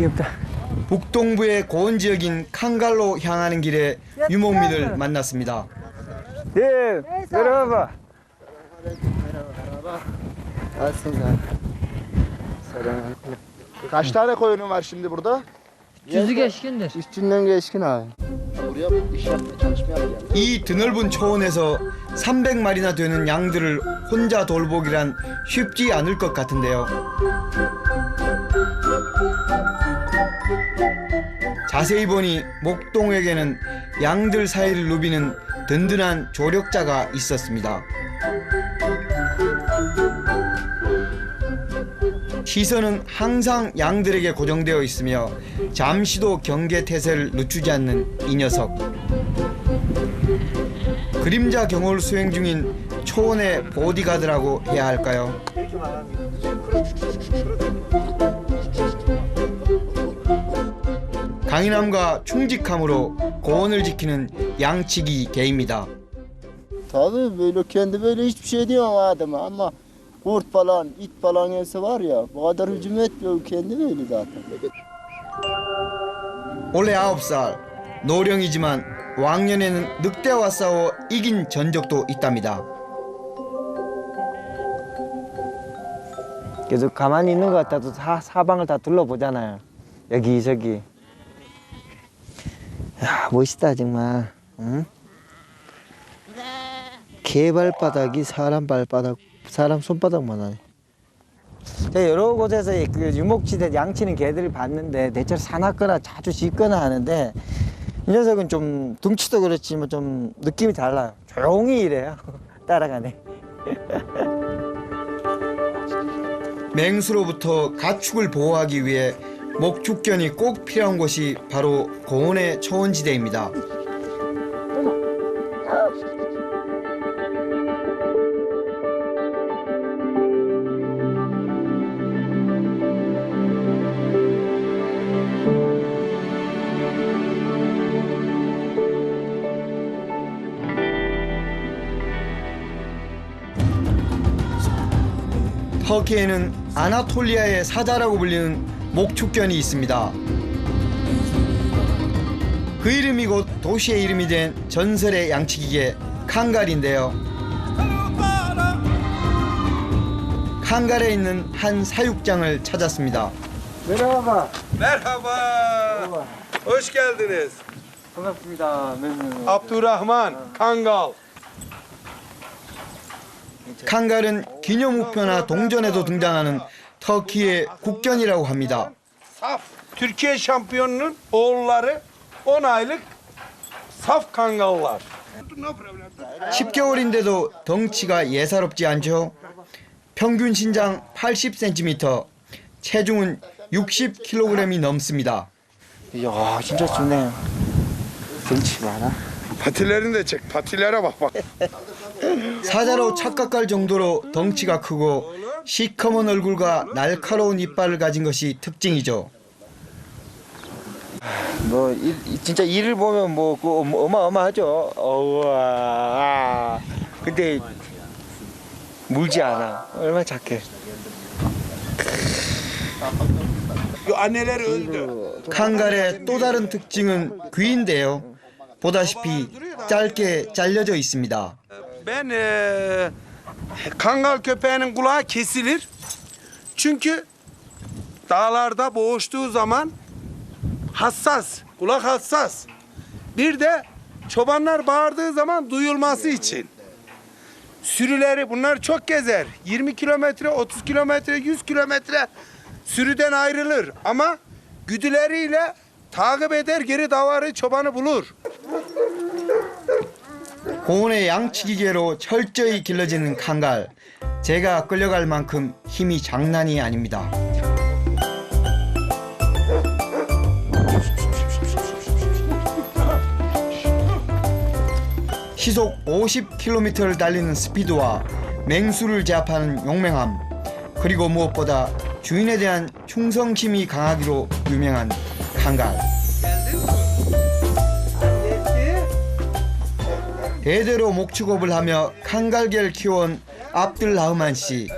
귀엽다. 북동부의 고원 지역인 칸갈로 향하는 길에 유목민을 만났습니다. 네, 내려와봐. Kaç tane koyunun var şimdi burada? Düzü geçkindir. Üstünden geçkin abi. Buraya iş yapmaya, çalışmaya geldim. 이 드넓은 초원에서 300마리나 되는 양들을 혼자 돌보기란 쉽지 않을 것 같은데요. 자세히 보니 목동에게는 양들 사이를 누비는 든든한 조력자가 있었습니다. 시선은 항상 양들에게 고정되어 있으며 잠시도 경계태세를 늦추지 않는 이 녀석. 그림자 경호를 수행 중인 초원의 보디가드라고 해야 할까요? 강인함과 충직함으로 고원을 지키는 양치기 개입니다. Tabii böyle kendi böyle hiçbir şey diyemem adama ama kurt falan, it falan gelse var ya bu kadar hücum etmiyor kendi böyle zaten. 올해 9살, 노령이지만 왕년에는 늑대와 싸워 이긴 전적도 있답니다. 계속 가만히 있는 것 같아도 사방을 다 둘러보잖아요. 여기저기. 야, 멋있다 정말. 응? 개 발바닥이 사람 발바닥, 사람 손바닥만 하네. 제가 여러 곳에서 그 유목지대 양치는 개들을 봤는데 대체로 사납거나 자주 짖거나 하는데 이 녀석은 좀 둥치도 그렇지만 좀 느낌이 달라요. 조용히 이래요. 따라가네. 맹수로부터 가축을 보호하기 위해 목축견이 꼭 필요한 곳이 바로 고원의 초원지대입니다. 터키에는 아나톨리아의 사자라고 불리는 목축견이 있습니다. 그 이름이 곧 도시의 이름이 된 전설의 양치기계 칸갈인데요. 칸갈에 있는 한 사육장을 찾았습니다. 내려와봐. Merhaba. Hoş geldiniz. 반갑습니다. Abdurrahman Kangal. 칸갈은 기념우표나 동전에도 등장하는 터키의 국견이라고 합니다. Saf Türkiye şampiyonunun oğulları 10 aylık saf kangallar. 10개월인데도 덩치가 예사롭지 않죠. 평균 신장 80cm, 체중은 60kg이 넘습니다. 이야, 진짜 좋네요. 덩치 많아. Patilerini de çek. Patilere bak bak. 사자로 착각할 정도로 덩치가 크고 시커먼 얼굴과 날카로운 이빨을 가진 것이 특징이죠. 뭐 진짜 이를 보면 뭐 어마어마하죠. 우와. 근데 물지 않아. 얼마나 착해. Yo, anneler öldü. 칸갈의 또 다른 특징은 귀인데요. 보다시피 짧게 잘려져 있습니다. Ben kangal köpeğinin kulağı kesilir. Çünkü dağlarda boğuştuğu zaman hassas, kulak hassas. Bir de çobanlar bağırdığı zaman duyulması için. Sürüleri bunlar çok gezer. 20 kilometre, 30 kilometre, 100 kilometre sürüden ayrılır. Ama güdüleriyle takip eder, geri davarı çobanı bulur. 고원의 양치기계로 철저히 길러지는 칸갈. 제가 끌려갈 만큼 힘이 장난이 아닙니다. 시속 50km를 달리는 스피드와 맹수를 제압하는 용맹함, 그리고 무엇보다 주인에 대한 충성심이 강하기로 유명한 칸갈. 대대로 목축업을 하며 칸갈개를 키워온 압들라흐만 씨.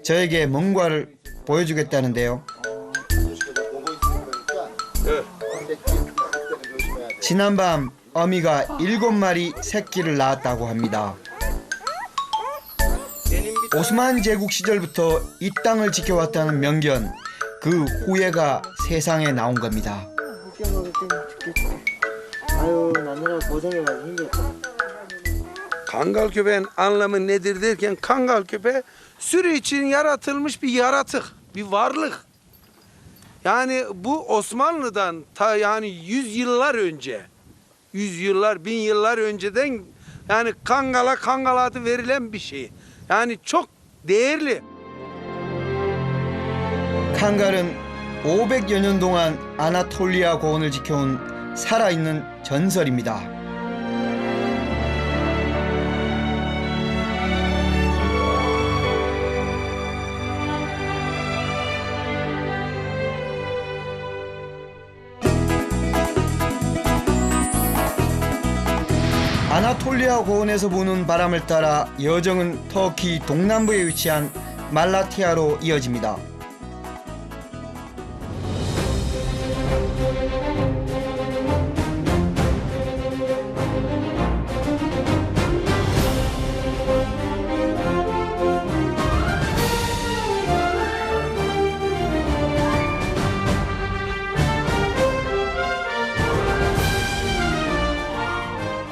저에게 뭔가를 보여주겠다는데요. 지난밤 어미가 7마리 새끼를 낳았다고 합니다. 오스만 제국 시절부터 이 땅을 지켜왔다는 명견, 그 후예가 세상에 나온 겁니다. 아유 나느라 고생해가지고 힘들다. Kangal köpeğin anlamı nedir derken kangal köpeği sürü için yaratılmış bir yaratık, bir varlık. Yani bu Osmanlı'dan yani 100 yıllar önce, 100 yıllar, 1000 yıllar önceden yani kangal adı verilen bir şey. Yani çok değerli. 칸갈은 500여 년 동안 아나톨리아 고원을 지켜온 살아있는 전설입니다. 아나톨리아 고원에서 부는 바람을 따라 여정은 터키 동남부에 위치한 말라티아로 이어집니다.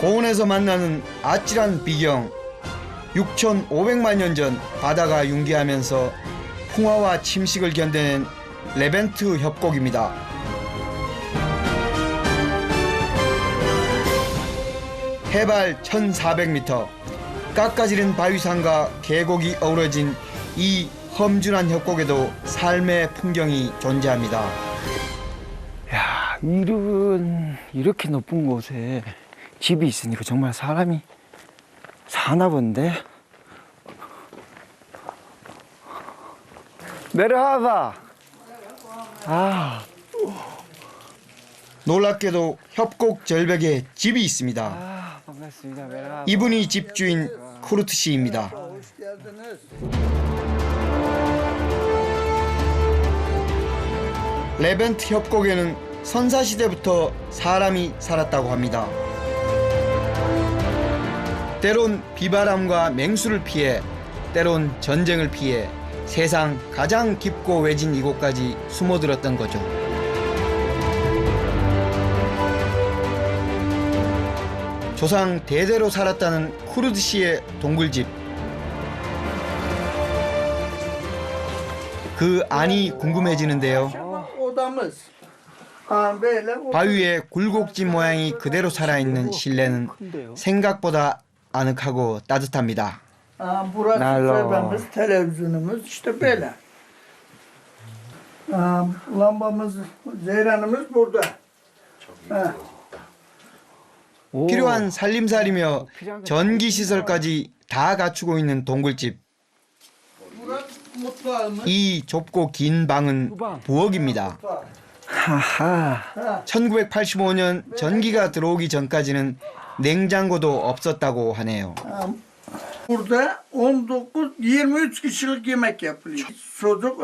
고원에서 만나는 아찔한 비경. 6,500만 년 전 바다가 융기하면서 풍화와 침식을 견뎌낸 레벤트 협곡입니다. 해발 1,400m, 깎아지른 바위산과 계곡이 어우러진 이 험준한 협곡에도 삶의 풍경이 존재합니다. 야 이렇게 높은 곳에 집이 있으니까 정말 사람이 사나 본데. 메르하바. 아, 놀랍게도 협곡 절벽에 집이 있습니다. 반갑습니다. 메르하바. 이분이 집주인 쿠르트 씨입니다. 레벤트 협곡에는 선사시대부터 사람이 살았다고 합니다. 때론 비바람과 맹수를 피해, 때론 전쟁을 피해 세상 가장 깊고 외진 이곳까지 숨어들었던 거죠. 조상 대대로 살았다는 쿠르드 씨의 동굴집. 그 안이 궁금해지는데요. 바위에 굴곡진 모양이 그대로 살아있는 실내는 생각보다 아늑하고 따뜻합니다. Burası Merhaba. sobamız, televizyonumuz işte böyle. Lambamız, ceyranımız burada. 오. 필요한 살림살이며 전기시설까지 다 갖추고 있는 동굴집. Burası mutfağımız. 이 좁고 긴 방은 부엌입니다. 하하. 1985년 전기가 들어오기 전까지는 냉장고도 없었다고 하네요. Burada 19-23 kişilik yemek yapılıyor. Çocuk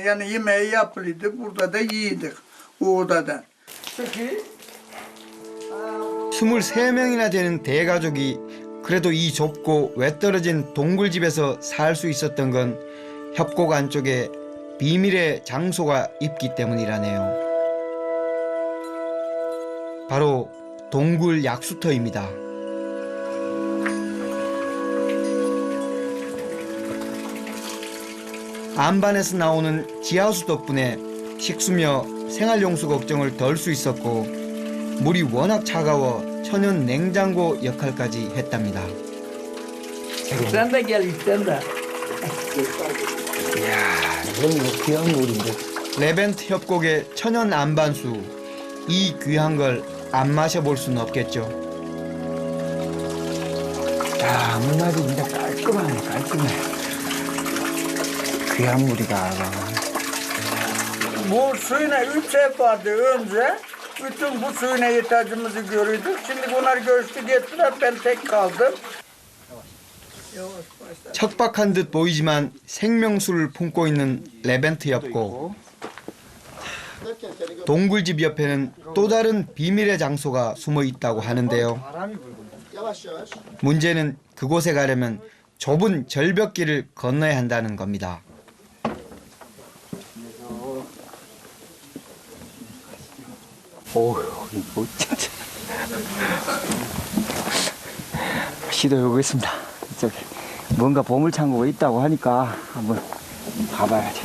yani yemeği yapılıyordu. Burada da yiydik o odadan. Peki 23명이나 되는 대가족이 그래도 이 좁고 외떨어진 동굴집에서 살 수 있었던 건 협곡 안쪽에 비밀의 장소가 있기 때문이라네요. 바로 동굴 약수터입니다. 안반에서 나오는 지하수 덕분에 식수며 생활용수 걱정을 덜 수 있었고 물이 워낙 차가워 천연 냉장고 역할까지 했답니다. sen de gel sen de. 이건 뭐 귀한 물인데. 레벤트 협곡의 천연 안반수. 이 귀한 걸 안 마셔볼 수는 없겠죠. 야, 물맛이 진짜 깔끔하네, 깔끔해. 귀한 물이다. Bu suyuna 3 ev vardı önce. Bütün bu suyuna ihtiyacımızı görüyorduk. Şimdi bunlar göçtü gittiler. Ben tek kaldım. 척박한 듯 보이지만 생명수를 품고 있는 레벤트 협곡. 동굴집 옆에는 또 다른 비밀의 장소가 숨어 있다고 하는데요. 문제는 그곳에 가려면 좁은 절벽길을 건너야 한다는 겁니다. 뭐 진짜 시도해보겠습니다. 저기 뭔가 보물창고가 있다고 하니까 한번 가봐야지.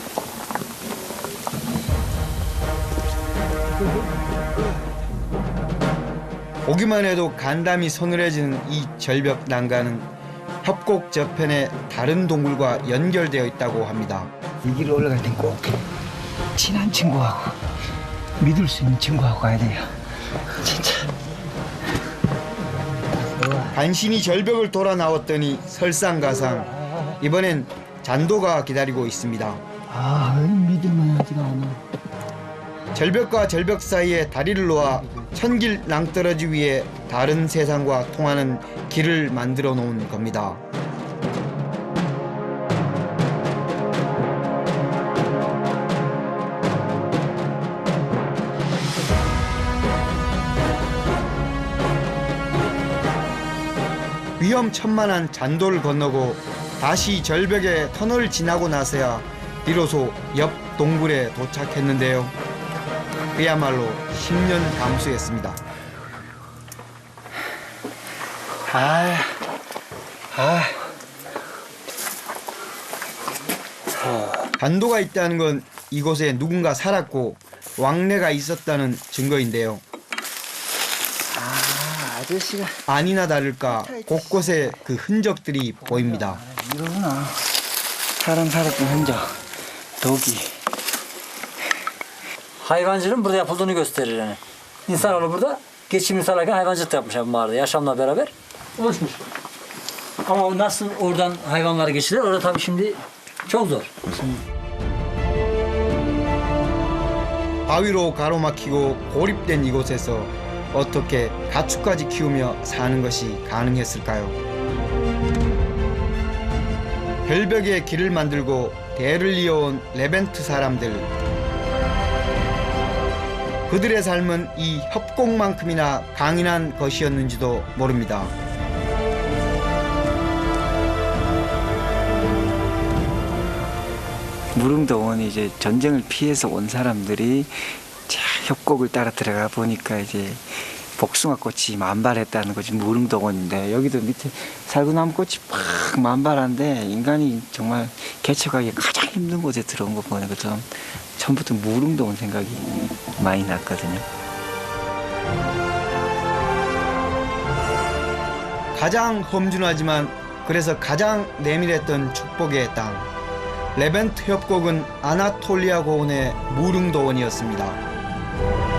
보기만 해도 간담이 서늘해지는 이 절벽 난간은 협곡 저편의 다른 동굴과 연결되어 있다고 합니다. 이 길을 올라갈 땐 꼭 친한 친구하고 믿을 수 있는 친구하고 가야 돼요. 진짜. 간신히 절벽을 돌아 나왔더니 설상가상. 이번엔 잔도가 기다리고 있습니다. 믿을만하지가 않아. 절벽과 절벽 사이에 다리를 놓아 천길 낭떠러지 위에 다른 세상과 통하는 길을 만들어 놓은 겁니다. 위험천만한 잔도를 건너고 다시 절벽의 터널을 지나고 나서야 비로소 옆 동굴에 도착했는데요. 그야말로 10년 감수했습니다. 잔도가 있다는 건 이곳에 누군가 살았고 왕래가 있었다는 증거인데요. 아저씨가 아니나 다를까 곳곳에 그 흔적들이 보입니다. 이거구나. 사람 살았던 흔적. 독이. Hayvancılığın burada yapıldığını gösterir yani. İnsanoğlu burada geçimini sağlarken hayvancılık da yapmış bu mağarada yaşamla beraber oluşmuş. Ama o nasıl oradan hayvanlar geçirir orada tabii şimdi çok zor. 바위로 가로막히고 고립된 이곳에서 어떻게 가축까지 키우며 사는 것이 가능했을까요? 별벽에 길을 만들고 대를 이어온 레벤트 사람들. 그들의 삶은 이 협곡만큼이나 강인한 것이었는지도 모릅니다. 무릉도원이 이제 전쟁을 피해서 온 사람들이 협곡을 따라 들어가 보니까 이제 복숭아꽃이 만발했다는 거지 무릉도원인데 여기도 밑에 살구나무꽃이 팍 만발한데 인간이 정말 개척하기 가장 힘든 곳에 들어온 거 보니까 좀 처음부터 무릉도원 생각이 많이 났거든요. 가장 험준하지만 그래서 가장 내밀했던 축복의 땅. 레벤트 협곡은 아나톨리아 고원의 무릉도원이었습니다.